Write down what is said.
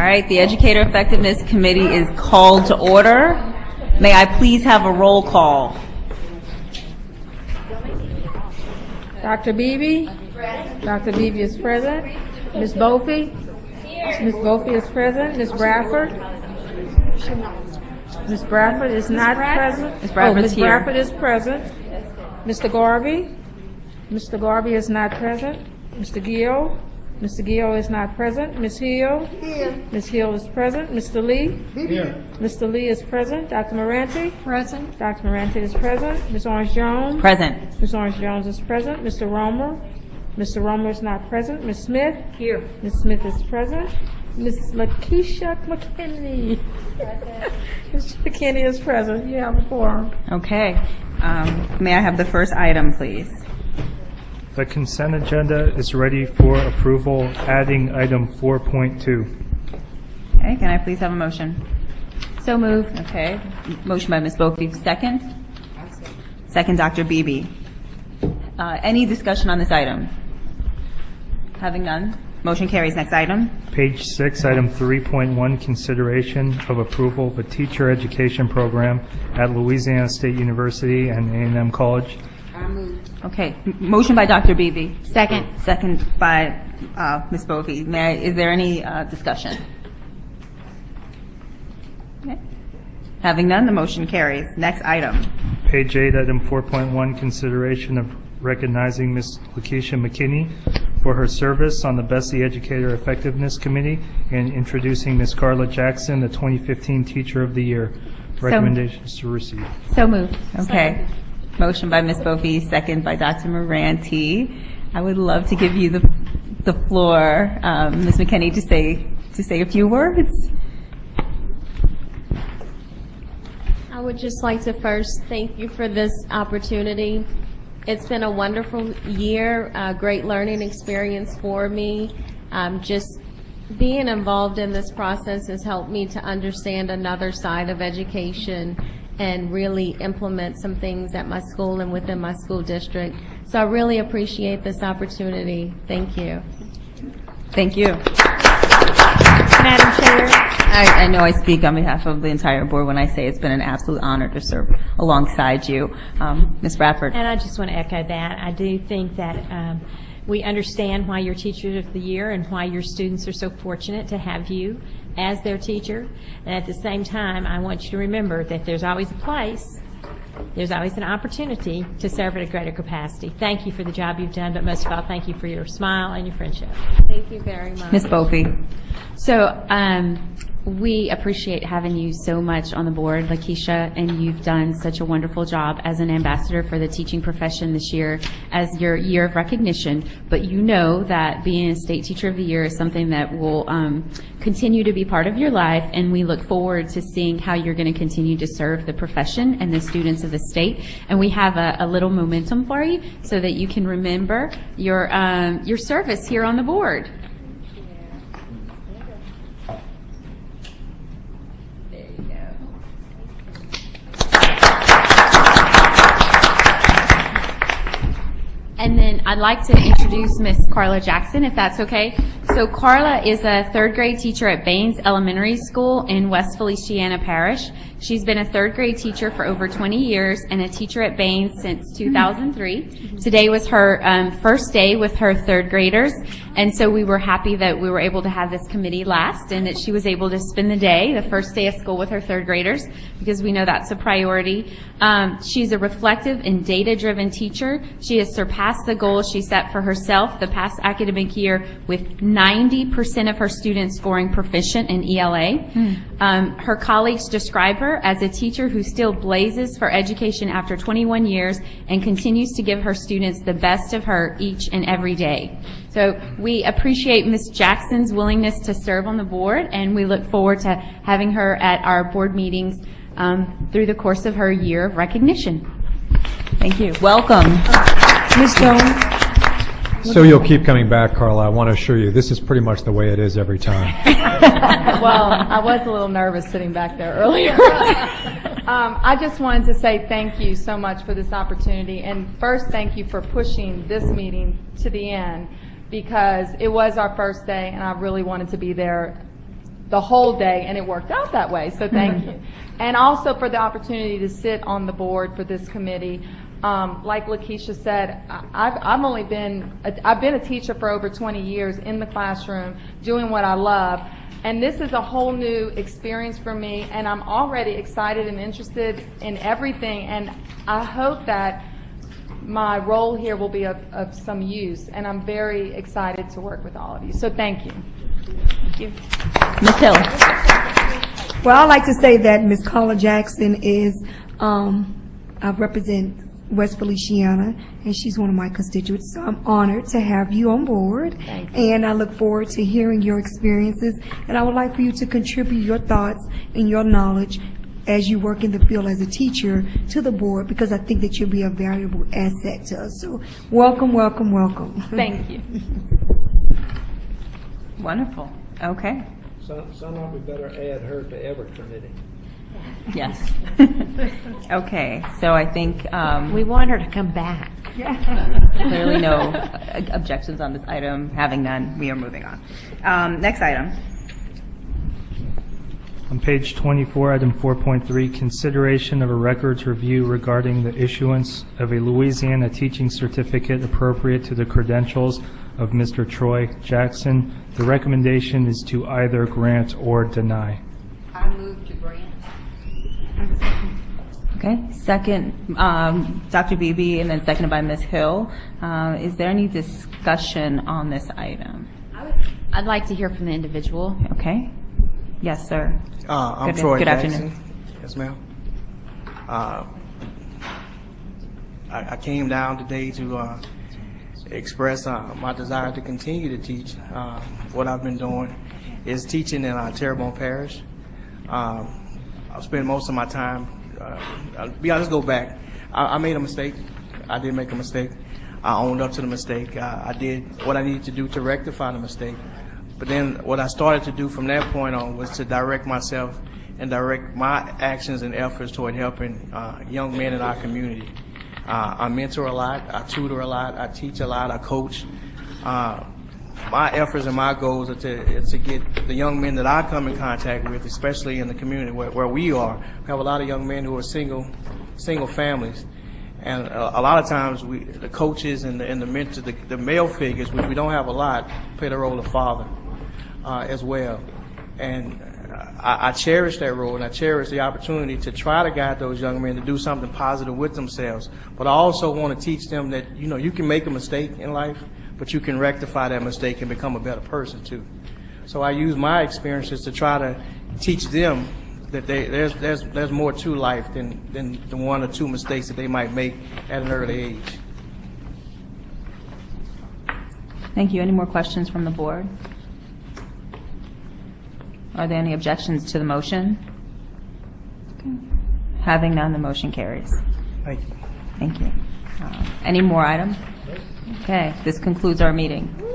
right, the Educator Effectiveness Committee is called to order. May I please have a roll call? Dr. Beebe? Dr. Beebe is present. Ms. Bofi? Ms. Bofi is present. Ms. Bradford? Ms. Bradford is not present. Ms. Bradford is Ms. here. Bradford is present. Mr. Garvey? Mr. Garvey is not present. Mr. Gill? Mr. Gill is not present. Ms. Hill? Here. Ms. Hill is present. Mr. Lee? Here. Mr. Lee is present. Dr. Moranti? Present. Dr. Moranti is present. Ms. Orange-Jones? Present. Ms. Orange-Jones is present. Mr. Romer? Mr. Romer is not present. Ms. Smith? Here. Ms. Smith is present. Ms. Lakeisha McKinney? Present. Ms. McKinney is present. You have a quorum. Okay. May I have the first item, please? The consent agenda is ready for approval, adding item 4.2. Okay, can I please have a motion? So moved. Okay. Motion by Ms. Bofi, second? Second, Dr. Beebe. Any discussion on this item? Having none, motion carries. Next item. Page 6, item 3.1, consideration of approval of a teacher education program at Louisiana State University and A&M College. Okay, motion by Dr. Beebe. Second. Second by Ms. Bofi. Is there any discussion? Okay. Having none, the motion carries. Next item. Page 8, item 4.1, consideration of recognizing Ms. Lakeisha McKinney for her service on the BESE Educator Effectiveness Committee and introducing Ms. Carla Jackson, the 2015 Teacher of the Year. Recommendations to receive. So moved. Okay. Motion by Ms. Bofi, second by Dr. Moranti. I would love to give you the floor, Ms. McKinney, to say a few words. I would just like to first thank you for this opportunity. It's been a wonderful year, a great learning experience for me. Just being involved in this process has helped me to understand another side of education and really implement some things at my school and within my school district. So I really appreciate this opportunity. Thank you. Thank you. Madam Chair. I know I speak on behalf of the entire board when I say it's been an absolute honor to serve alongside you. Ms. Bradford. And I just want to echo that. I do think that we understand why you're Teacher of the Year and why your students are so fortunate to have you as their teacher. And at the same time, I want you to remember that there's always a place, there's always an opportunity to serve at a greater capacity. Thank you for the job you've done, but most of all, thank you for your smile and your friendship. Thank you very much. Ms. Bofi. So we appreciate having you so much on the board, Lakeisha, and you've done such a wonderful job as an ambassador for the teaching profession this year as your year of recognition. But you know that being a State Teacher of the Year is something that will continue to be part of your life, and we look forward to seeing how you're going to continue to serve the profession and the students of the state. And we have a little momentum for you so that you can remember your service here on the board. And then I'd like to introduce Miss Carla Jackson, if that's okay. So Carla is a third grade teacher at Baines Elementary School in West Feliciana Parish. She's been a third grade teacher for over 20 years and a teacher at Baines since 2003. Today was her first day with her third graders, and so we were happy that we were able to have this committee last and that she was able to spend the day, the first day of school, with her third graders, because we know that's a priority. She's a reflective and data-driven teacher. She has surpassed the goals she set for herself the past academic year, with 90% of her students scoring proficient in ELA. Her colleagues describe her as a teacher who still blazes for education after 21 years and continues to give her students the best of her each and every day. So we appreciate Ms. Jackson's willingness to serve on the board, and we look forward to having her at our board meetings through the course of her year of recognition. Thank you. Welcome. Ms. Jones. So you'll keep coming back, Carla. I want to assure you, this is pretty much the way it is every time. Well, I was a little nervous sitting back there earlier. I just wanted to say thank you so much for this opportunity. And first, thank you for pushing this meeting to the end, because it was our first day, and I really wanted to be there the whole day, and it worked out that way, so thank you. And also for the opportunity to sit on the board for this committee. Like Lakeisha said, I've been a teacher for over 20 years in the classroom, doing what I love, and this is a whole new experience for me, and I'm already excited and interested in everything, and I hope that my role here will be of some use, and I'm very excited to work with all of you. So thank you. Thank you. Ms. Hill. Well, I'd like to say that Ms. Carla Jackson is, I represent West Feliciana, and she's one of my constituents, so I'm honored to have you on board. Thank you. And I look forward to hearing your experiences, and I would like for you to contribute your thoughts and your knowledge as you work in the field as a teacher to the board, because I think that you'll be a valuable asset to us. So welcome, welcome, welcome. Thank you. Wonderful. Okay. Somehow we better add her to every committee. Yes. Okay, so I think We want her to come back. clearly no objections on this item. Having none, we are moving on. Next item. On page 24, item 4.3, consideration of a records review regarding the issuance of a Louisiana teaching certificate appropriate to the credentials of Mr. Troy Jackson. The recommendation is to either grant or deny. I move to grant. Okay, second, Dr. Beebe, and then seconded by Ms. Hill. Is there any discussion on this item? I'd like to hear from the individual. Okay. Yes, sir. I'm Good- Troy good Jackson. afternoon. Yes, ma'am. I came down today to express my desire to continue to teach. What I've been doing is teaching in Terrebonne Parish. I've spent most of my time, let's go back. I made a mistake. I did make a mistake. I owned up to the mistake. I did what I needed to do to rectify the mistake. But then what I started to do from that point on was to direct myself and direct my actions and efforts toward helping young men in our community. I mentor a lot, I tutor a lot, I teach a lot, I coach. My efforts and my goals are to get the young men that I come in contact with, especially in the community where we are. We have a lot of young men who are single families. And a lot of times the coaches and the mentors, the male figures, which we don't have a lot, play the role of father as well. And I cherish that role, and I cherish the opportunity to try to guide those young men to do something positive with themselves. But I also want to teach them that, you can make a mistake in life, but you can rectify that mistake and become a better person too. So I use my experiences to try to teach them that there's more to life than the one or two mistakes that they might make at an early age. Thank you. Any more questions from the board? Are there any objections to the motion? Okay. Having none, the motion carries. Thank you. Thank you. Any more items? Okay, this concludes our meeting.